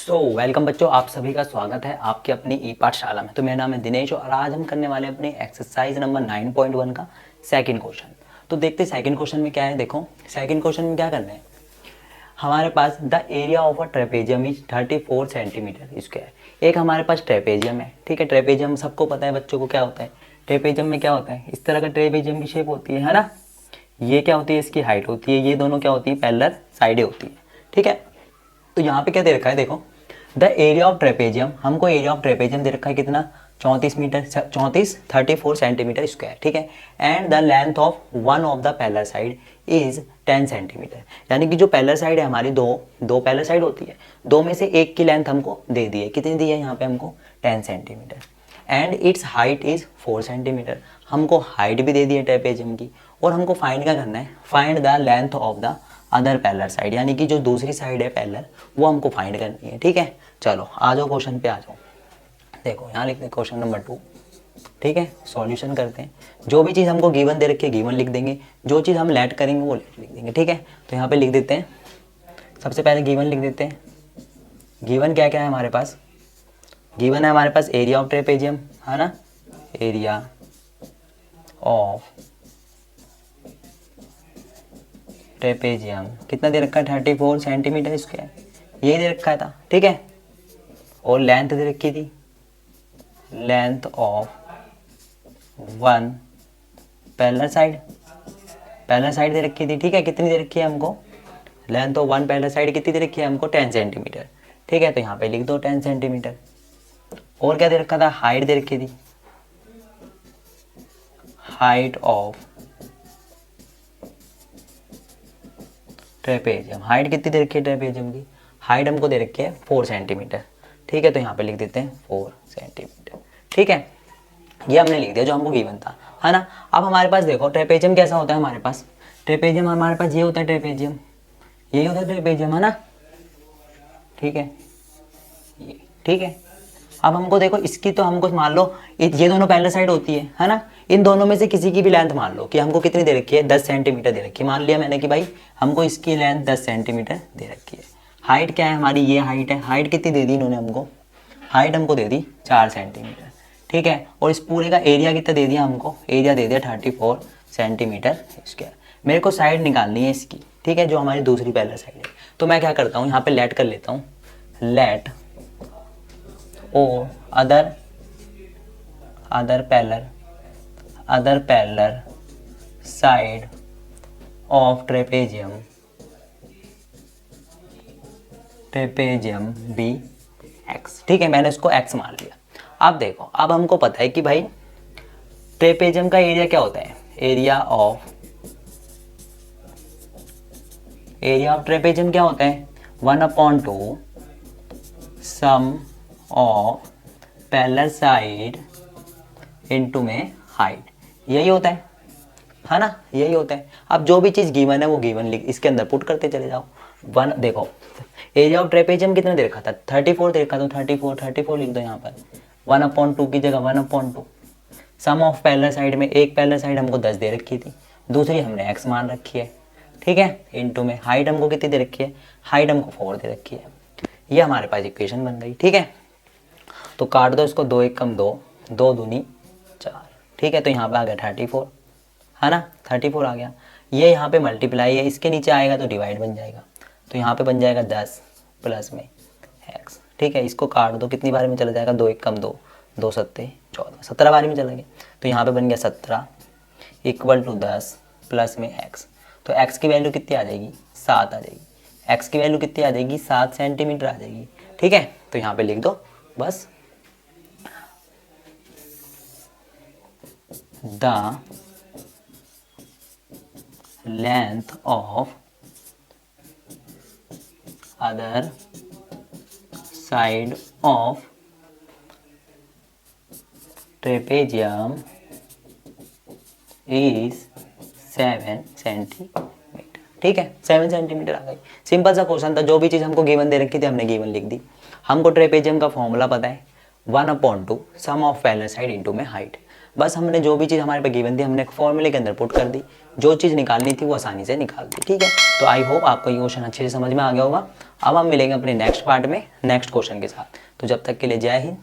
Welcome बच्चों, आप सभी का स्वागत है आपके अपनी ई पाठशाला में। तो मेरा नाम है दिनेश और आज हम करने वाले अपने एक्सरसाइज नंबर 9.1 का सेकंड क्वेश्चन। तो देखते हैं सेकंड क्वेश्चन में क्या है। देखो सेकंड क्वेश्चन में क्या करना है, हमारे पास the area of a trapezium is 34 centimetre square. एक हमारे पास ट्रेपेजियम है, ठीक है। ट्रेपेजियम सबको पता है बच्चों को क्या होता है। ट्रेपेजियम में क्या होता है, इस तरह का ट्रेपेजियम की शेप होती है ना। ये क्या होती है, इसकी हाइट होती है, ये दोनों क्या होती है, पैरेलल साइडें होती है, ठीक है। तो यहाँ पे क्या दे रखा है, देखो द एरिया ऑफ ट्रेपेजियम, हमको एरिया ऑफ ट्रेपेजियम दे रखा है कितना, 34 सेंटीमीटर स्क्वायर, ठीक है। And the length of one of the parallel side is 10 centimetre. यानी कि जो पैरेलल साइड है हमारी, दो पैरेलल साइड होती है, दो में से एक की लेंथ हमको दे दी है। कितनी दी है यहाँ पे हमको, 10 centimetre. And it's height is 4 centimetre. हमको हाइट भी दे दी है ट्रेपेजियम की। और हमको फाइंड क्या करना है, find the length of the other parallel side, यानी कि जो दूसरी साइड है पैरेलल, वो हमको फाइंड करनी है, ठीक है। चलो आ जाओ क्वेश्चन पे आ जाओ। देखो यहाँ लिखते हैं क्वेश्चन नंबर 2, ठीक है। सॉल्यूशन करते हैं। जो भी चीज़ हमको गिवन दे रखी है गिवन लिख देंगे, जो चीज़ हम लेट करेंगे वो लेट लिख देंगे, ठीक है। तो यहाँ पे लिख देते हैं, सबसे पहले गिवन लिख देते हैं। गिवन क्या क्या है हमारे पास, गिवन है हमारे पास एरिया ऑफ ट्रेपेजियम, है ना। एरिया ऑफ ट्रेपेजियम कितना दे रखा है, 34 सेंटीमीटर स्क्वायर, ये दे रखा था, ठीक है। और लेंथ दे रखी थी, length of one parallel side दे रखी थी, ठीक है। कितनी दे रखी है हमको, length of one parallel side कितनी दे रखी है हमको, 10 सेंटीमीटर, ठीक है। तो यहाँ पे लिख दो 10 सेंटीमीटर। और क्या दे रखा था, हाइट दे रखी थी, हाइट ऑफ ट्रेपेजियम, हाइट कितनी दे रखी है ट्रेपेजियम की, हाइट हमको दे रखी है 4 सेंटीमीटर, ठीक है। तो यहाँ पे लिख देते हैं 4 सेंटीमीटर, ठीक है। ये हमने लिख दिया जो हमको गिवन था, है ना। अब हमारे पास देखो ट्रेपेजियम कैसा होता है हमारे पास, ट्रेपेजियम हमारे पास ये होता है, ट्रेपेजियम यही होता है ट्रेपेजियम, है ना, ठीक है। ये ठीक है। अब हमको देखो इसकी, तो हमको मान लो ये दोनों पैरेलल साइड होती है ना। इन दोनों में से किसी की भी लेंथ मान लो कि हमको कितनी दे रखी है, 10 सेंटीमीटर दे रखी है। मान लिया मैंने कि भाई हमको इसकी लेंथ 10 सेंटीमीटर दे रखी है। हाइट क्या है हमारी, ये हाइट है। हाइट कितनी दे दी इन्होंने हमको, हाइट हमको दे दी 4 सेंटीमीटर, ठीक है। और इस पूरे का एरिया कितना दे दिया हमको, एरिया दे दिया 34 सेंटीमीटर स्क्वायर। मेरे को साइड निकालनी है इसकी, ठीक है, जो हमारी दूसरी पैरेलल साइड है। तो मैं क्या करता हूँ, यहाँ पे लेट कर लेता हूँ, late or other parallel side of trapezium be x, ठीक है। मैंने इसको x मान लिया। अब देखो, अब हमको पता है कि भाई ट्रेपेजियम का एरिया क्या होता है, एरिया ऑफ ट्रेपेजियम क्या होता है, 1/2 सम ऑफ पैरेलल साइड इनटू में हाइट, यही होता है ना, यही होता है। अब जो भी चीज़ गिवन है वो गिवन लिख, इसके अंदर पुट करते चले जाओ। वन देखो एरिया ऑफ ट्रेपेजियम कितना दे रखा था, 34 दे रखा था, 34 लिख दो यहाँ पर। 1/2 की जगह 1/2 सम ऑफ पैरेलल साइड में, एक पैरेलल साइड हमको 10 दे रखी थी, दूसरी हमने x मान रखी है, ठीक है। इनटू में हाइट हमको कितनी दे रखी है, हाइट हमको 4 दे रखी है। ये हमारे पास इक्वेशन बन गई, ठीक है। तो काट दो इसको, 2 1 2, 2 दूनी 4, ठीक है। तो यहाँ पे आ गया 34, है ना, 34 आ गया। ये यहाँ पे मल्टीप्लाई है, इसके नीचे आएगा तो डिवाइड बन जाएगा। तो यहाँ पे बन जाएगा 10 प्लस में x, ठीक है। इसको काट दो, कितनी बार में चला जाएगा, 2 1 2, 2 7 14, 17 बार में चला गया। तो यहाँ पे बन गया 17 = 10 प्लस में x। तो x की वैल्यू कितनी आ जाएगी, 7 आ जाएगी। x की वैल्यू कितनी आ जाएगी, 7 सेंटीमीटर आ जाएगी, ठीक है। तो यहाँ पे लिख दो बस, the length of other side of trapezium is 7 centimetre, ठीक है। 7 सेंटीमीटर आ गई। सिंपल सा क्वेश्चन था, जो भी चीज़ हमको गिवन दे रखी थी हमने गिवन लिख दी। हमको ट्रेपेजियम का फॉर्मूला पता है, 1/2 सम ऑफ पैरेलल साइड इनटू में हाइट। बस हमने जो भी चीज़ हमारे पे गिवन थी हमने एक फॉर्मूले के अंदर पुट कर दी, जो चीज़ निकालनी थी वो आसानी से निकाल दी। ठीक है, तो आई होप आपको ये क्वेश्चन अच्छे से समझ में आ गया होगा। अब हम मिलेंगे अपने नेक्स्ट पार्ट में नेक्स्ट क्वेश्चन के साथ। तो जब तक के लिए जय हिंद।